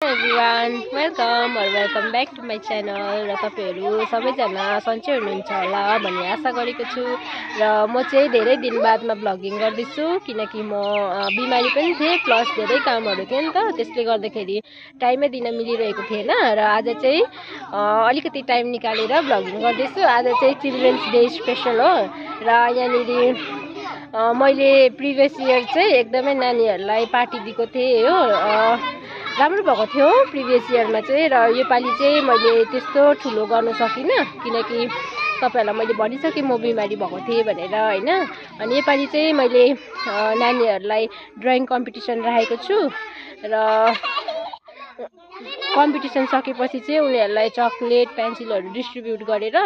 Everyone welcome back to my channel र तपाईहरु सबैजना सन्चै हुनुहुन्छ होला भन्ने आशा गरेको छु र म चाहिँ धेरै दिन बादमा भ्लगिङ गर्दैछु किनकि म बिमारी पनि थिएँ प्लस धेरै कामहरु थियो नि त त्यसले गर्दाखेरि टाइमै दिन मिलिरहेको थिएन र आज चाहिँ अलिकति टाइम निकालेर भ्लगिङ गर्दैछु। आज चाहिँ चिल्ड्रेन्स डे स्पेशल हो र यहाँनिर मैले प्रिभियस इयर चाहिँ एकदमै नानीहरुलाई पार्टी दिएको थिएँ हो। राम्रो भएको थियो प्रिभियस इयरमा चाहिँ र योपालि चाहिँ मैले त्यस्तो ठुलो गर्न सकिनँ किनकि तपाईहरुलाई मैले भनिसके म बिमारी भएको थिएँ भनेर हैन। अनि योपालि चाहिँ मैले नानीहरुलाई ड्राइङ कम्पिटिसन राखेको छु र कम्पिटिसन सकेपछि चाहिँ उनीहरुलाई चकलेट पेन्सिलहरु डिस्ट्रिब्युट गरेर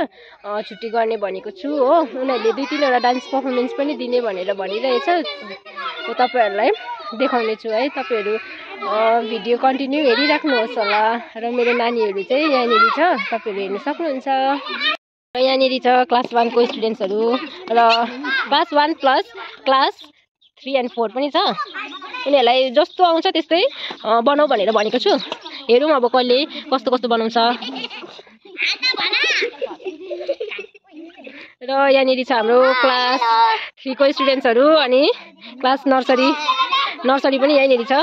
छुट्टी गर्ने भनेको छु हो। उनीहरुले 2-3 वटा डान्स परफर्मेन्स पनि दिने भनेर भनिरहेछ। म तपाईहरुलाई देखाउने छु है। तपाईहरु भिडियो कन्टिन्यू हेरिराख्नुहोस् होला र मेरो नानीहरु चाहिँ यहाँनिर छ तपाईहरु हेर्न सक्नुहुन्छ। र यहाँनिर छ क्लास 1 को स्टुडेन्ट्सहरु र क्लास 1 प्लस क्लास 3 and 4 पनि छ। उनीहरुलाई जस्तो आउँछ त्यस्तै बनाऊ भनेर भनेको छु। हेरौँ अब कहिले कस्तो कस्तो बनाउँछ। र यहाँनिर छ हाम्रो क्लास 3 को स्टुडेन्ट्सहरु अनि क्लास नर्सरी पनि यहाँनिर छ।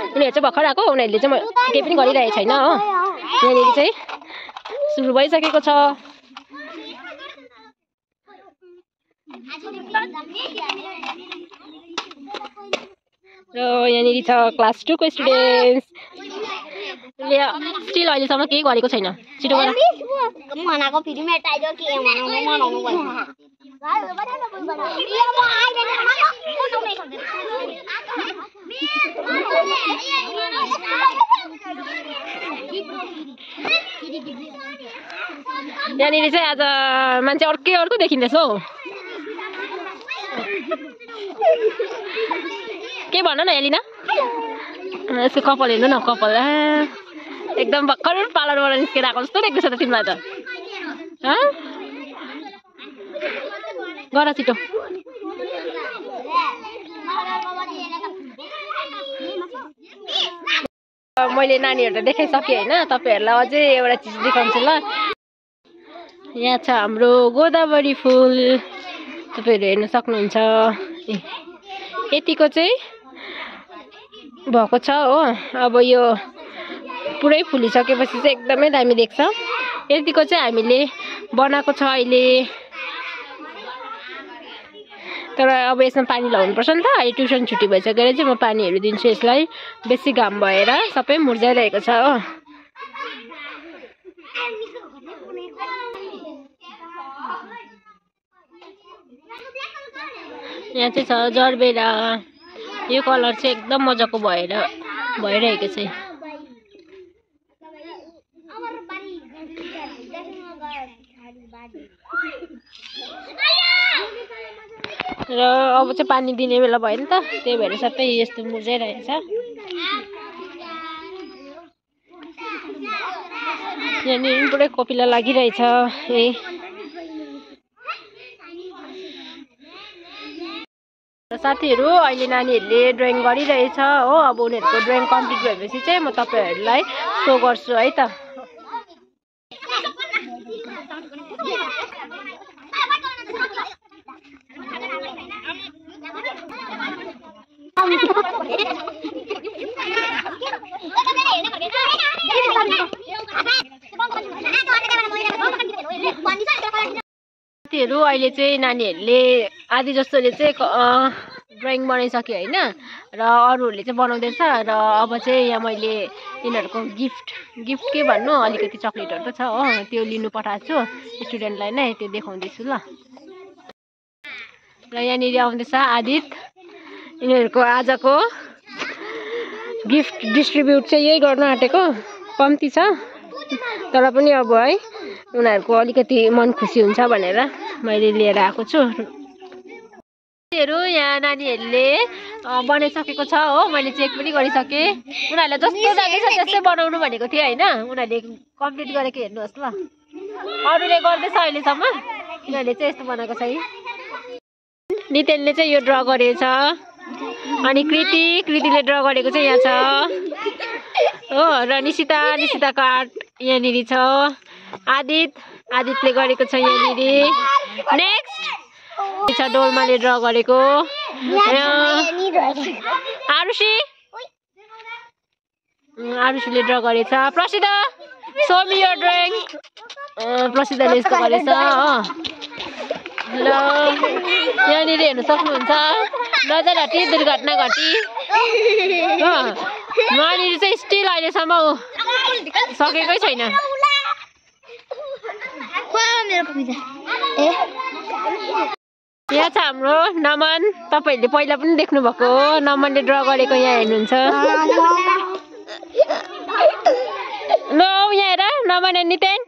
उनीहरु चाहिँ भर्खर आएको उनीहरुले चाहिँ केही पनि गरिरहेको छैन हो। यहाँनिर चाहिँ सुरु भइसकेको छ। र यहाँनिर छ क्लास 2 को स्टुडेन्ट्स। स्टिल अहिलेसम्म केही गरेको छैन। छिटो गर। मनाको फेरि मेटाइजो के मनाउनु भयो। यहाँनिर चाहिँ आज मान्छे अर्को देखिँदैछ हौ। के भन न एलिना? यसको कपाल हेर्नु न कपाल एकदम भर्खर पार्लरबाट निस्केर आएको जस्तो देख्दैछ त तिमीलाई त। गर छिटो। मैले नानीहरुलाई देखाइसके हैन। तपाईहरुलाई अझै एउटा चीज देखाउँछु ल। यहाँ छ हाम्रो गोदावरी फुल तपाईहरु हेर्न सक्नुहुन्छ। यतिको चाहिँ भएको छ हो। अब यो पुरै फुलिसकेपछि चाहिँ एकदमै दामी देख्छ। यतिको चाहिँ हामीले बनाएको छ अहिले। तर अब यसमा पानी लाउनु पर्छ नि त। अहिले ट्युसन छुट्टी भइसकेर चाहिँ म पानीहरु दिन्छु यसलाई। बेसी घाम भएर सबै मुर्झाइरहेको छ हो। यहाँ चाहिँ छ जरबेरा। यो कलर चाहिँ एकदम मजाको भइरहेको छ। र अब चाहिँ पानी दिने बेला भयो नि त त्यही भएर सबै यस्तो मुर्झाइरहेछ। यहाँनिर पुरै कोपिला लागिरहेछ। साथीहरु अहिले नानीहरुले ड्राइङ गरिरहेछ हो। अब उनीहरुको ड्राइङ कम्प्लिट भएपछि चाहिँ म तपाईहरुलाई शो गर्छु है त। साथीहरु अहिले चाहिँ नानीहरुले आधी जस्तोले चाहिँ ड्राइङ बनाइसक्यो हैन र अरूहरुले चाहिँ बनाउँदैछ। र अब चाहिँ यहाँ मैले यिनीहरुको गिफ्ट के भन्नु अलिकति चकलेटहरु त छ हो। त्यो लिनु पठाएको छु स्टुडेन्टलाई नै त्यो देखाउँदैछु ल। र यहाँनिर आउँदैछ आदित। यिनीहरुको आजको गिफ्ट डिस्ट्रिब्युट चाहिँ यही गर्न आँटेको। कम्ती छ तर पनि अब है उनीहरुको अलिकति मन खुसी हुन्छ भनेर मैले लिएर आएको छु। यहाँ नानीहरुले बनाइसकेको छ हो। मैले चेक पनि गरिसके। उनीहरुलाई जस्तो लाग्छ त्यस्तै बनाउनु भनेको थिए हैन। उनीहरुले कम्प्लिट गरेको हेर्नुहोस् ल। अरूले गर्दैछ अहिलेसम्म। उनीहरुले चाहिँ यस्तो बनाएको छ। नितेनले चाहिँ यो ड्रा गरेछ अनि कृतिले ड्रा गरेको चाहिँ यहाँ छ। हो र निशिताको आर्ट यहाँनिर छ आदितले गरेको छ यहाँनिर नेक्स्ट छ डोलमाले ड्र गरेको आरुषीले ड्र गरेछ प्रसिद्ध सो मी योर ड्रइङ प्रसिद्धले यस्तो गरेछ ल यहाँनिर हेर्न सक्नुहुन्छ नजर हटी दुर्घटना घटी उहाँनिर चाहिँ स्टिल अहिलेसम्म सकेकै छैन यहाँ छ हाम्रो नमन तपाईहरूले पहिला पनि देख्नु भएको हो नमनले ड्र गरेको यहाँ हेर्नुहुन्छ ल यहाँ हेर नमन एन्ड नितेन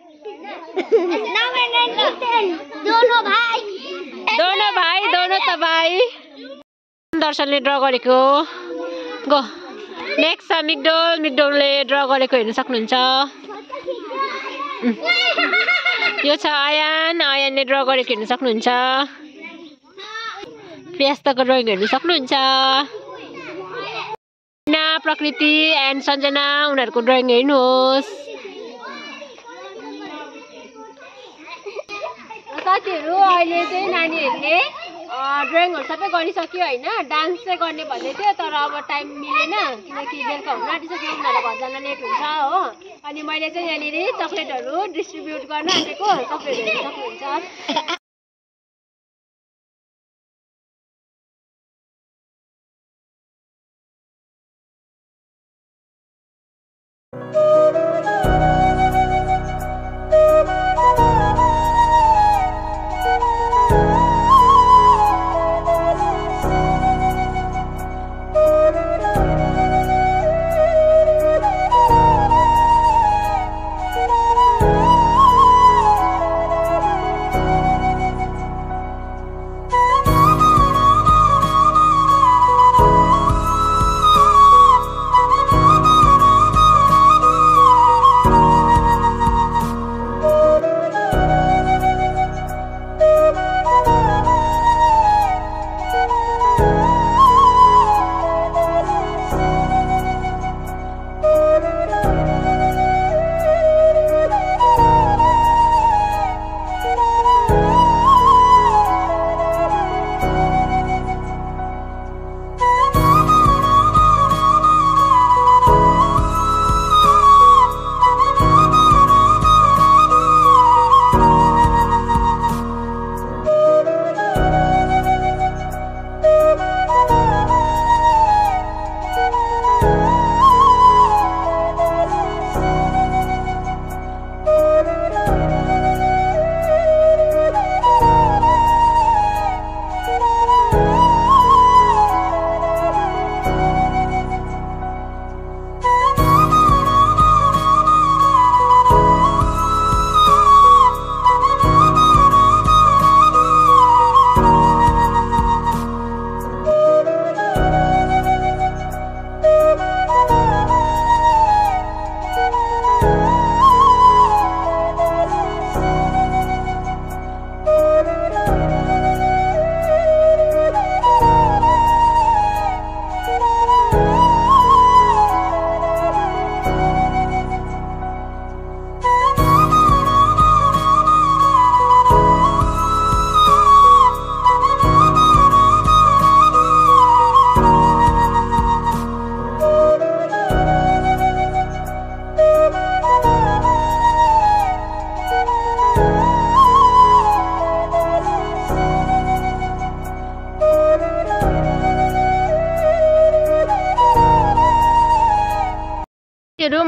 दोनों त भाइ दर्शनले ड्र गरेको गो नेक्स्ट छ मिकडोलले ड्र गरेको हेर्न सक्नुहुन्छ यो छ आयानले ड्र गरेको हेर्न सक्नुहुन्छ व्यस्तको ड्रइङ हेर्न सक्नुहुन्छ प्रकृति एन्ड सञ्जना उनीहरूको ड्रइङ हेर्नुहोस् साथीहरू अहिले चाहिँ नानीहरूले ड्रइङहरू सबै गरिसक्यो होइन डान्स चाहिँ गर्ने भन्दै थियो तर अब टाइम मिलेन किनकि बेलुका हुन आँटिसक्यो उनीहरू घर जान लेट हुन्छ हो अनि मैले चाहिँ यहाँनिर चक्लेटहरू डिस्ट्रिब्युट गर्न आँटेको तपाईँहरू हेर्न सक्नुहुन्छ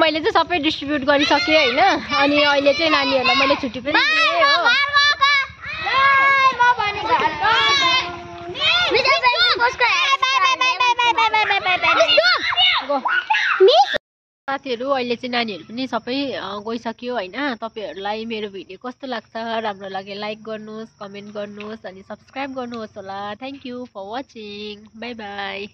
मैले चाहिँ सबै डिस्ट्रिब्युट गरिसकेँ हैन अनि अहिले चाहिँ नानीहरुलाई मैले छुट्टी पनि दिएँ हो साथीहरु अहिले चाहिँ नानीहरु पनि सबै गइसक्यो हैन तपाईहरुलाई मेरो भिडियो कस्तो लाग्छ राम्रो लागे लाइक गर्नुस् कमेन्ट गर्नुस् अनि सब्स्क्राइब गर्नुहोस् होला thank you for watching bye by